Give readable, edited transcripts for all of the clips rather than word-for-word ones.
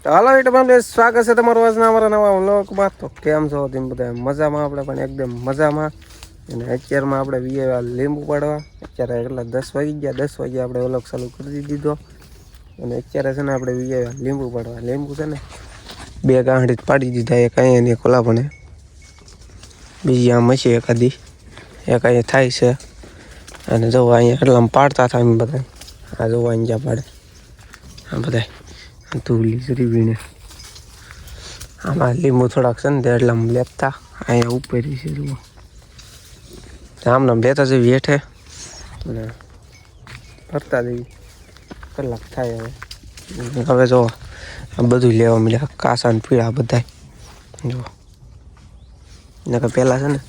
હાલો એટલે સ્વાગત છે તમારું આજના અમારા નવા વ્લોગમાં. તો કેમ છો તેમ બધા મજામાં? આપણે પણ એકદમ મજામાં. અને અત્યારમાં આપણે વીએ લીંબુ પાડવા. અત્યારે એટલા 10 વાગી ગયા. 10 વાગે આપણે વ્લોગ ચાલુ કરી દીધો. અને અત્યારે છે ને આપણે વીએ લીંબુ પાડવા. લીંબુ છે ને 2 ગાંઠી પાડી દીધા. એક અહીંયા ને એક ઓલા પણ. બીજી આમ હશે એકાદી. એક અહીંયા થાય છે. અને જો અહીંયા એટલામાં પાડતા હતા એમ બધા. આ જો અહીંયા પાડે આ બધા તુલી સરી વીણે. આમાં લીંબુ થોડાક છે ને તે એટલામાં લેપતા અહીંયા ઉપર છે. જુઓ આમને લેતા જઈએ હેઠે અને ભરતા જઈએ. કલાક થાય હવે જો આ બધું લેવા મળ્યા. કાસા ને પીળા બધા જુઓ. નકર પહેલાં છે ને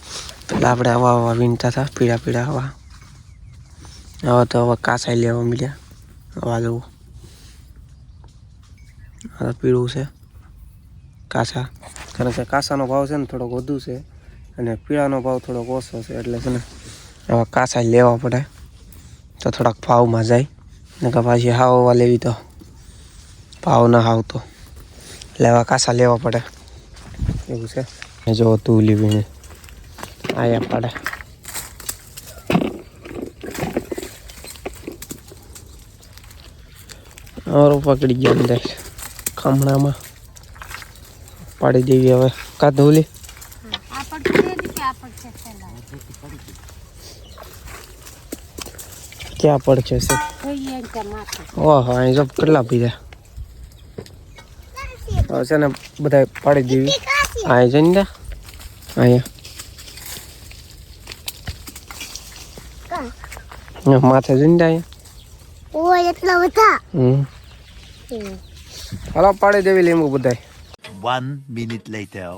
પેલા આપણે આવા વીણતા હતા પીળા પીળા આવા. હવે તો હવે કાસા લેવા મળ્યા. આવા જવું આ પીળું છે કાસા. કારણ કે કાસાનો ભાવ છે ને થોડોક વધુ છે અને પીળાનો ભાવ થોડોક ઓછો છે. એટલે છે ને આવા કાસા લેવા પડે તો થોડાક ભાવમાં જાય. નકર પાછી હાવવા લેવી તો ભાવ ના આવતો. લેવા કાસા લેવા પડે એવું છે. જો તું લીવીને આયા પડે. ઓર પકડી ગયા અંદર ખમણામાં પાડી દેવી. હવે કા ધોલી ક્યાં પડશે છે? ઓહો અહીં જો કેટલા પીધા. હવે છે ને બધા પાડી દેવી. અહીં જઈને અહીંયા માથે જઈને અહીંયા એટલા બધા. હાલો પાડી દેવી લીંબુ બધાય. 1 minute later.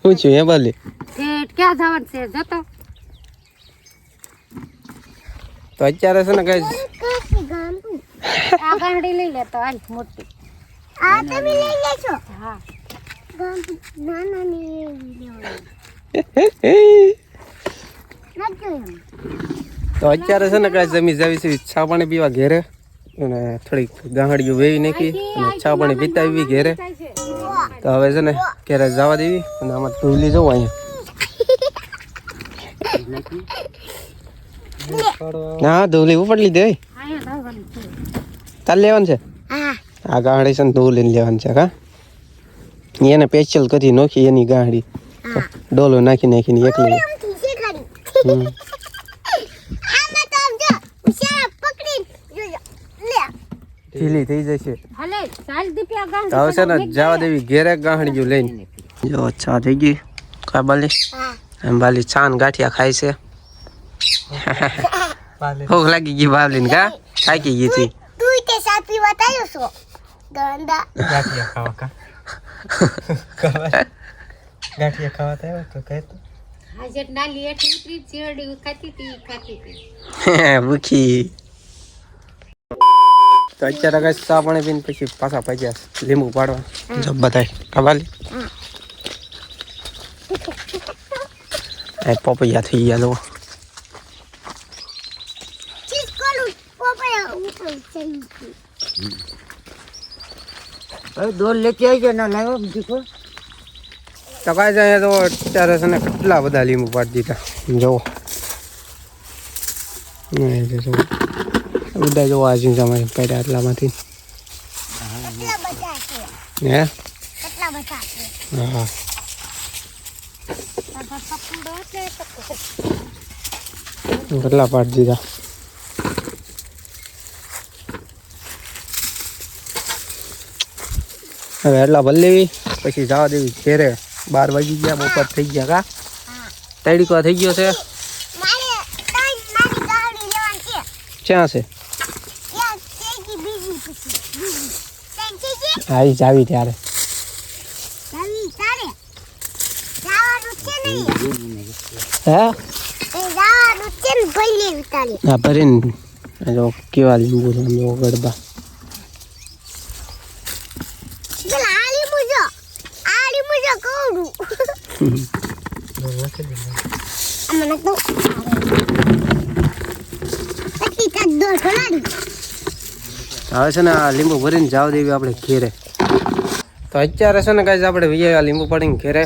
શું છું એ બાલી? ક્યાં જવાનું છે જતો? તો અત્યારે છે ને કઈ આ ગાંડી લઈ લે તો હાલ મોટી. આ તમે લઈ લેજો. હા નાના ની તો અત્યારે છે ને કઈ જમી જાવી છે ચા પાણી પીવા ઘેરે. અને થોડીક ગાંહડીઓ વેવી નાખી અને ચા પાણી પીતા આવી ઘેરે. તો હવે છે ને ઘેરે જવા દેવી. અને આમાં ઢોલી જવું અહીંયા. ના ઢોલી ઉપર લીધે તાર લેવાનું છે. આ ગાંહડી છે ને ઢોલીને લેવાનું છે. કા એને સ્પેશિયલ કરી નોખી એની ગાંહડી ડોલો નાખી નાખીને એકલી. ઢીલી થઈ જશે. હવે છે ને જવા દેવી ઘેરે ગાંહડીઓ લઈને. જો ચા થઈ ગઈ. કા બાલી એમ બાલી છાન ગાંઠિયા ખાય છે. ભૂખ લાગી ગઈ બાલીને. કા થાકી ગઈ હતી. ગાંઠિયા ખાવા કા ગાંઠિયા ખાવા થાય તો કહેતો હાજર નાલી એઠી ઉતરી ચેડી ખાતી હતી. ભૂખી. તો અત્યારે કઈ ચા પાણી પીને પછી પાછા પગ્યા લીંબુ પાડવા. જો બધાય કબાલી પોપૈયા થઈ ગયા. જો દોર લેતી આવજો ના લાવ્યો બીજું કોઈ. તો કાંઈ જાય તો અત્યારે છે ને કેટલા બધા લીંબુ પાડી દીધા. જુઓ બધા જોવા જીંજામાં પડ્યા એટલામાંથી. હે હા કેટલા પાડી દીધા. હવે એટલા ભરી લેવી પછી જવા દેવી ઘેરે. 12 વાગી ગયા. બપોર થઈ ગયા. કા તડીકો થઈ ગયો છે. ક્યાં છે? આવી જાવી ત્યારે હા ભરીને કેવા લીંબુ ગડબા. હવે છે ને આ લીંબુ ભરીને જાવ દેવી આપણે ઘેરે. તો અત્યારે છે ને ગાઈસ આપણે વિયા લીંબુ પાડીને ઘેરે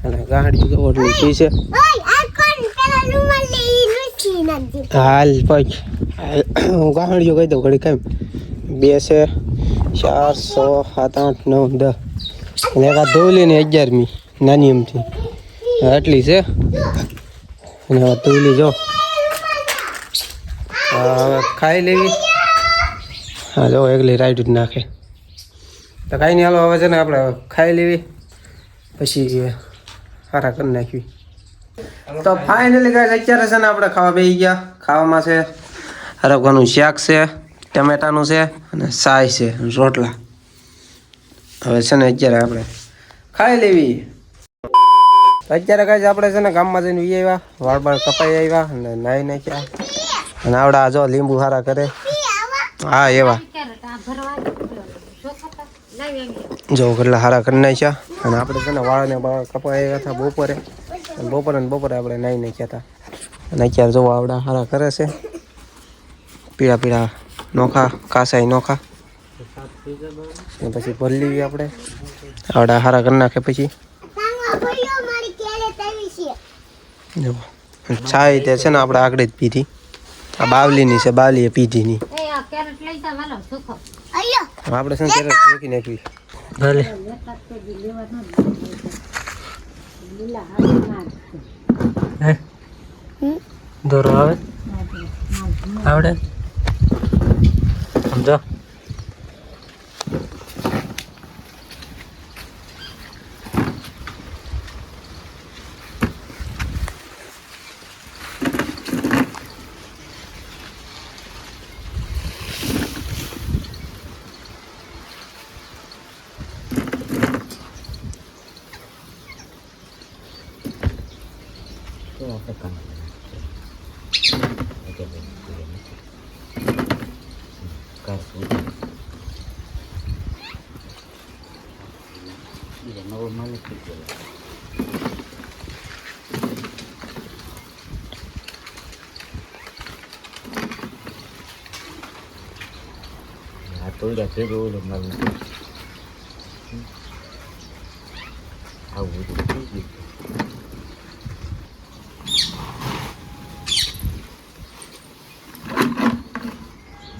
અને ગાંડી તો ઓટલી પી છે. ઓય આ કોણ પેલા રૂમાલ લઈ લુસી નાખજે. હાલ પગ હું ગાંડીઓ કહી દઉં ઘડી કેમ 2 છે 4 6 7 8 9 10 અને એક આ ધોલી ને 11મી નાની એમથી આટલી છે અને આ ધોલી જો હવે ખાઈ લેવી. હા જો એકલી રાઈટ જ નાખે તો કાંઈ નહીં હાલો હવે છે ને આપણે ખાઈ લેવી પછી સારા કરી નાખવી. તો ફાઇનલી ગાઈસ અત્યારે છે ને આપણે ખાવા બેસી ગયા. ખાવામાં છે હરકવાનું શાક છે, ટમેટાનું છે અને સાય છે અને રોટલા. હવે છે ને અત્યારે આપણે ખાઈ લેવી. અત્યારે ગાઈસ આપણે છે ને ગામમાં જઈને વી આવ્યા, વાળ બાળ કપાઈ આવ્યા અને નાહી નાખ્યા અને આવડા જો લીંબુ સારા કરે. હા એવા જો કેટલા સારા કરી નાખ્યા અને આપણે છે ને વાળને કપાઈ આવ્યા હતા બપોરે અને બપોરે આપણે નાહી નાખ્યા હતા અને અત્યારે જો આવડા સારા કરે છે. પીળા પીળા નોખા કાસાઈ નોખા પછી ભરી લેવી આપણે આવડા સારા કરી નાખે પછી સાંગવા પડ્યો મારી કેળે તવી છે. જો છાય તે છે ને આપણે આગળ જ પીધી. આ બાવલીની છે, બાવલીએ પીધી ની. અયો આપણે છે ને કેરેટ મૂકી નાખવી. ભલે દોરો આવે આવડે સમજો. tôi đã chơi rồi được mà hầu được cái gì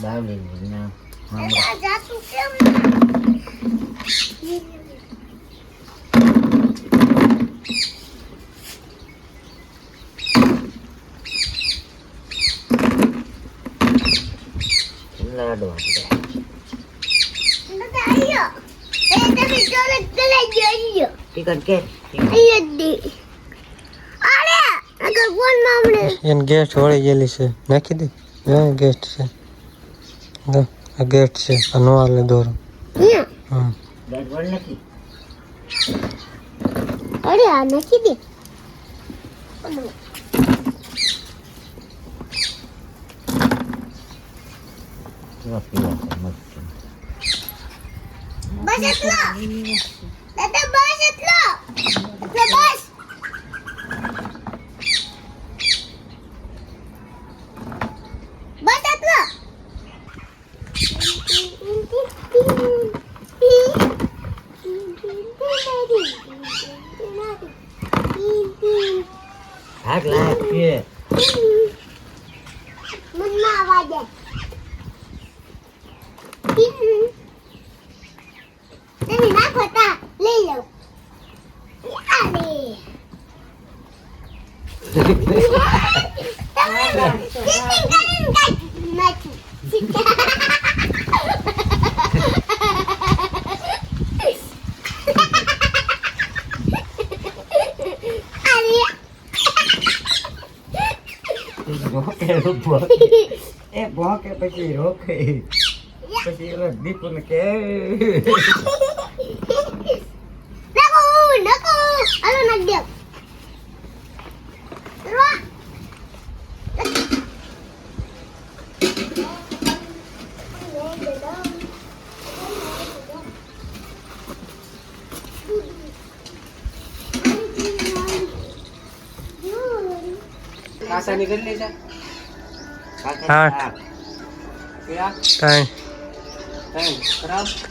bao liền với nhau જા તું કેમ là đồ નતા આયો એ તમે જોલે ચલાઈ ગયો cái con kia આયો દી અરે અગર ફોન માં હમણે એને ગેસ વળી ગયેલી છે નાખી દે. હા ગેસ છે આ ગેસ છે આ નો આલે દોરો. અહીંયા બેટ બોલ નથી અરે આ નાખી દે. nó pila sama બસ એટલો દાદા બસ એટલો બસ બસ એટલો hát lại kia મનમાં વાગે તમે નાખો તા લઈ લો. અરે roke buat boke પછી roke પછી ઓલા દીપને કે નકો હાલો નાખ દે. કાસાની કેટલી છે? આઠ ત્રણ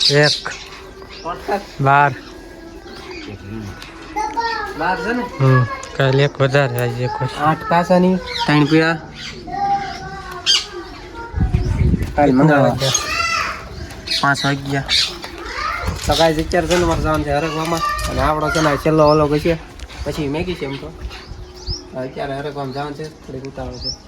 1 12 બાર છે ને કાલે એક વધારે આજે કોઈ 8 કાસાની 3 પીળા કાલ મંગાવા 5 વાગ્યા તો કાંઈ અત્યારે છે ને મારે જવાનું છે હરકવામાં અને આપણો છે ને છેલ્લો ઓલો છે પછી મેગી છે એમ તો અત્યારે હરકવામાં જવાનું છે થોડીક ઉતાવળ છે